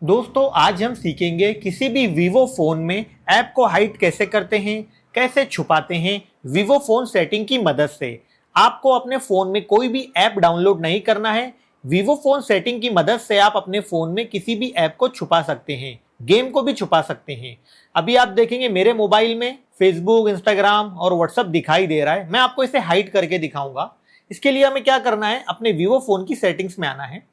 दोस्तों आज हम सीखेंगे किसी भी वीवो फोन में ऐप को हाइड कैसे करते हैं, कैसे छुपाते हैं वीवो फोन सेटिंग की मदद से। आपको अपने फोन में कोई भी ऐप डाउनलोड नहीं करना है। वीवो फोन सेटिंग की मदद से आप अपने फोन में किसी भी ऐप को छुपा सकते हैं, गेम को भी छुपा सकते हैं। अभी आप देखेंगे मेरे मोबाइल में फेसबुक, इंस्टाग्राम और व्हाट्सएप दिखाई दे रहा है। मैं आपको इसे हाइड करके दिखाऊंगा। इसके लिए हमें क्या करना है, अपने वीवो फोन की सेटिंग्स में आना है।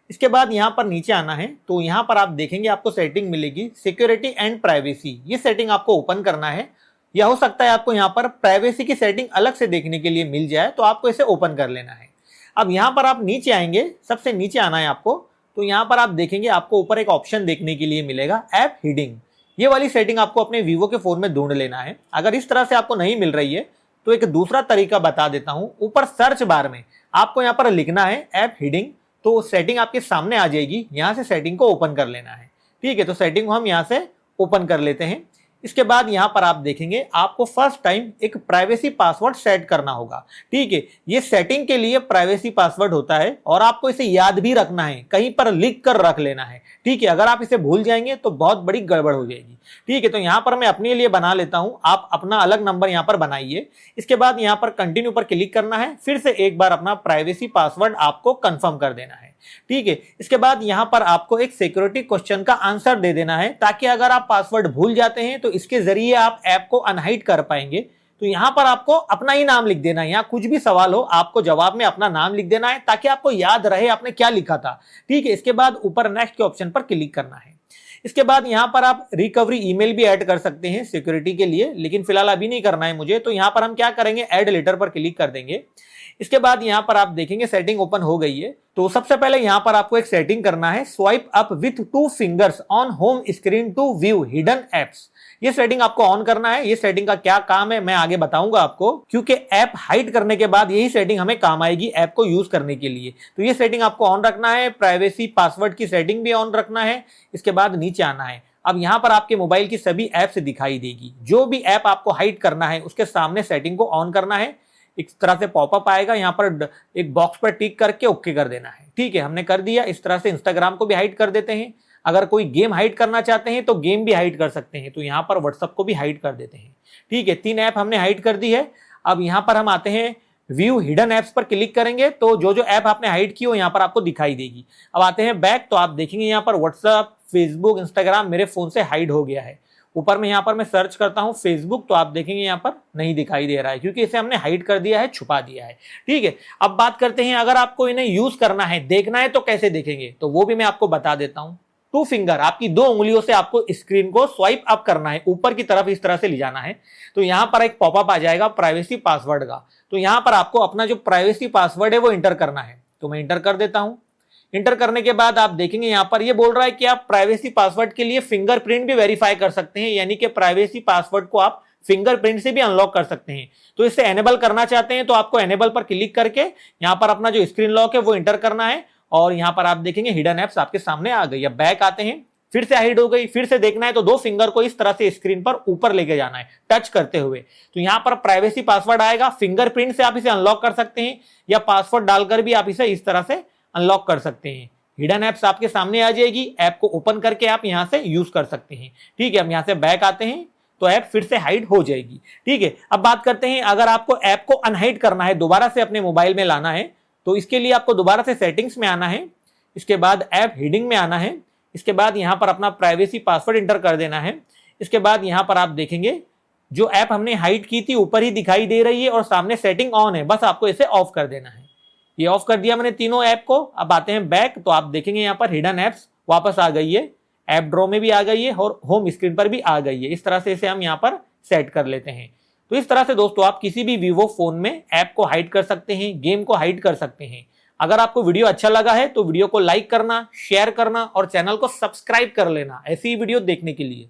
इसके बाद यहाँ पर नीचे आना है तो यहाँ पर आप देखेंगे आपको सेटिंग मिलेगी सिक्योरिटी एंड प्राइवेसी। ये सेटिंग आपको ओपन करना है, या हो सकता है आपको यहाँ पर प्राइवेसी की सेटिंग अलग से देखने के लिए मिल जाए, तो आपको इसे ओपन कर लेना है। अब यहाँ पर आप नीचे आएंगे, सबसे नीचे आना है आपको, तो यहाँ पर आप देखेंगे आपको ऊपर एक ऑप्शन देखने के लिए मिलेगा ऐप हिडिंग। ये वाली सेटिंग आपको अपने वीवो के फोन में ढूंढ लेना है। अगर इस तरह से आपको नहीं मिल रही है तो एक दूसरा तरीका बता देता हूँ। ऊपर सर्च बार में आपको यहाँ पर लिखना है ऐप हिडिंग, तो सेटिंग आपके सामने आ जाएगी। यहां से सेटिंग को ओपन कर लेना है। ठीक है, तो सेटिंग को हम यहां से ओपन कर लेते हैं। इसके बाद यहां पर आप देखेंगे आपको फर्स्ट टाइम एक प्राइवेसी पासवर्ड सेट करना होगा। ठीक है, ये सेटिंग के लिए प्राइवेसी पासवर्ड होता है और आपको इसे याद भी रखना है, कहीं पर लिख कर रख लेना है। ठीक है, अगर आप इसे भूल जाएंगे तो बहुत बड़ी गड़बड़ हो जाएगी। ठीक है, तो यहां पर मैं अपने लिए बना लेता हूं, आप अपना अलग नंबर यहां पर बनाइए। इसके बाद यहां पर कंटिन्यू पर क्लिक करना है, फिर से एक बार अपना प्राइवेसी पासवर्ड आपको कंफर्म कर देना है। ठीक है, इसके बाद यहां पर आपको एक सिक्योरिटी क्वेश्चन का आंसर दे देना है, ताकि अगर आप पासवर्ड भूल जाते हैं तो इसके जरिए आप ऐप को अनहाइड कर पाएंगे। तो यहां पर आपको अपना ही नाम लिख देना है। यहां कुछ भी सवाल हो आपको जवाब में अपना नाम लिख देना है, ताकि आपको याद रहे आपने क्या लिखा था। ठीक है, इसके बाद ऊपर नेक्स्ट के ऑप्शन पर क्लिक करना है। इसके बाद यहां पर आप रिकवरी ईमेल भी ऐड कर सकते हैं सिक्योरिटी के लिए, लेकिन फिलहाल अभी नहीं करना है मुझे। तो यहां पर हम क्या करेंगे, ऐड लेटर पर क्लिक कर देंगे। इसके बाद यहां पर आप देखेंगे सेटिंग ओपन हो गई है। तो सबसे पहले यहां पर आपको एक सेटिंग करना है, swipe up with 2 fingers on home screen to view hidden apps. ये सेटिंग आपको ऑन करना है। ये सेटिंग का क्या काम है मैं आगे बताऊंगा आपको, क्योंकि ऐप हाइड करने के बाद यही सेटिंग हमें काम आएगी ऐप को यूज करने के लिए। तो ये सेटिंग आपको ऑन रखना है, प्राइवेसी पासवर्ड की सेटिंग भी ऑन रखना है। इसके बाद नीचे आना है। अब यहां पर आपके मोबाइल की सभी ऐप्स दिखाई देगी। जो भी ऐप आपको हाइड करना है उसके सामने सेटिंग को ऑन करना है। इस तरह से पॉपअप आएगा, यहाँ पर एक बॉक्स पर टिक करके ओके कर देना है। ठीक है, हमने कर दिया। इस तरह से इंस्टाग्राम को भी हाइड कर देते हैं। अगर कोई गेम हाइड करना चाहते हैं तो गेम भी हाइड कर सकते हैं, तो यहाँ पर व्हाट्सएप को भी हाइड कर देते हैं। ठीक है, 3 ऐप हमने हाइड कर दी है। अब यहाँ पर हम आते हैं व्यू हिडन एप्स पर क्लिक करेंगे तो जो जो ऐप आपने हाइड की हो यहाँ पर आपको दिखाई देगी। अब आते हैं बैक, तो आप देखेंगे यहाँ पर व्हाट्सएप, फेसबुक, इंस्टाग्राम मेरे फोन से हाइड हो गया है। ऊपर में यहाँ पर मैं सर्च करता हूँ फेसबुक, तो आप देखेंगे यहाँ पर नहीं दिखाई दे रहा है, क्योंकि इसे हमने हाइड कर दिया है, छुपा दिया है। ठीक है, अब बात करते हैं अगर आपको इन्हें यूज करना है, देखना है तो कैसे देखेंगे, तो वो भी मैं आपको बता देता हूँ। 2 फिंगर, आपकी 2 उंगलियों से आपको स्क्रीन को स्वाइप अप करना है, ऊपर की तरफ इस तरह से ले जाना है। तो यहाँ पर एक पॉपअप आ जाएगा प्राइवेसी पासवर्ड का। तो यहाँ पर आपको अपना जो प्राइवेसी पासवर्ड है वो इंटर करना है। तो मैं इंटर कर देता हूँ। इंटर करने के बाद आप देखेंगे यहाँ पर ये बोल रहा है कि आप प्राइवेसी पासवर्ड के लिए फिंगरप्रिंट भी वेरीफाई कर सकते हैं, यानी कि प्राइवेसी पासवर्ड को आप फिंगरप्रिंट से भी अनलॉक कर सकते हैं। तो इसे एनेबल करना चाहते हैं तो आपको एनेबल पर क्लिक करके यहाँ पर अपना जो स्क्रीन लॉक है वो इंटर करना है, और यहाँ पर आप देखेंगे हिडन एप्स आपके सामने आ गई। अब बैक आते हैं, फिर से हाइड हो गई। फिर से देखना है तो 2 फिंगर को इस तरह से स्क्रीन पर ऊपर लेके जाना है टच करते हुए। तो यहाँ पर प्राइवेसी पासवर्ड आएगा, फिंगरप्रिंट से आप इसे अनलॉक कर सकते हैं, या पासवर्ड डालकर भी आप इसे इस तरह से अनलॉक कर सकते हैं। हिडन एप्स आपके सामने आ जाएगी, ऐप को ओपन करके आप यहां से यूज कर सकते हैं। ठीक है, हम यहां से बैक आते हैं तो ऐप फिर से हाइड हो जाएगी। ठीक है, अब बात करते हैं अगर आपको ऐप को अनहाइड करना है, दोबारा से अपने मोबाइल में लाना है, तो इसके लिए आपको दोबारा से सेटिंग्स में आना है। इसके बाद ऐप हिडिंग में आना है। इसके बाद यहां पर अपना प्राइवेसी पासवर्ड इंटर कर देना है। इसके बाद यहां पर आप देखेंगे जो ऐप हमने हाइड की थी ऊपर ही दिखाई दे रही है और सामने सेटिंग ऑन है, बस आपको इसे ऑफ कर देना है। ये ऑफ कर दिया मैंने तीनों ऐप को। अब आते हैं बैक, तो आप देखेंगे यहाँ पर हिडन एप्स वापस आ गई है, ऐप ड्रॉ में भी आ गई है और होम स्क्रीन पर भी आ गई है। इस तरह से इसे हम यहाँ पर सेट कर लेते हैं। तो इस तरह से दोस्तों आप किसी भी वीवो फोन में ऐप को हाइड कर सकते हैं, गेम को हाइड कर सकते हैं। अगर आपको वीडियो अच्छा लगा है तो वीडियो को लाइक करना, शेयर करना और चैनल को सब्सक्राइब कर लेना ऐसी ही वीडियो देखने के लिए।